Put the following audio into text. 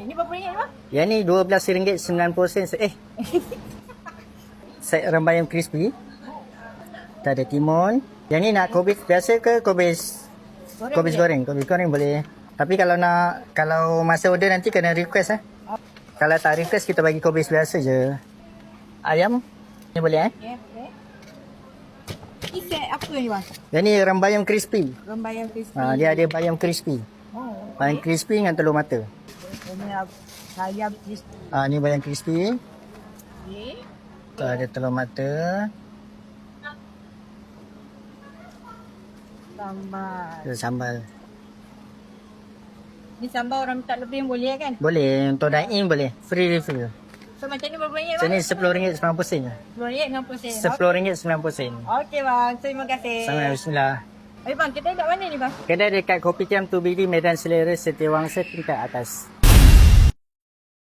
Ini berapa ringgit bang? Yang ni RM12.90. Set rambayam crispy. Kita ada timun. Yang ni nak kubis biasa ke kubis goreng? Kubis goreng boleh. Tapi kalau masa order nanti kena request Kalau tak request kita bagi kubis biasa je. Ayam ni boleh Ya, boleh. Ini set apa ni bang? Yang ni rambayam crispy. Rambayam crispy. Dia ada bayam crispy. Oh. Bayam crispy dengan telur mata. Ini ayam crispy. Ni bayam crispy. Okay. Tu ada telur mata. Sambal. Tu sambal. Ni sambal orang minta lebih boleh kan? Boleh. Untuk dine-in boleh. Free refill. So macam ni berapa ringgit Macam bang? ni RM10.90. RM10.90. RM10.90. Okey bang, terima kasih. Sama bismillah. Bang, kedai kat mana ni bang? Kedai dekat Kopitiam 2BD Medan Selera Setiawangsa tingkat atas.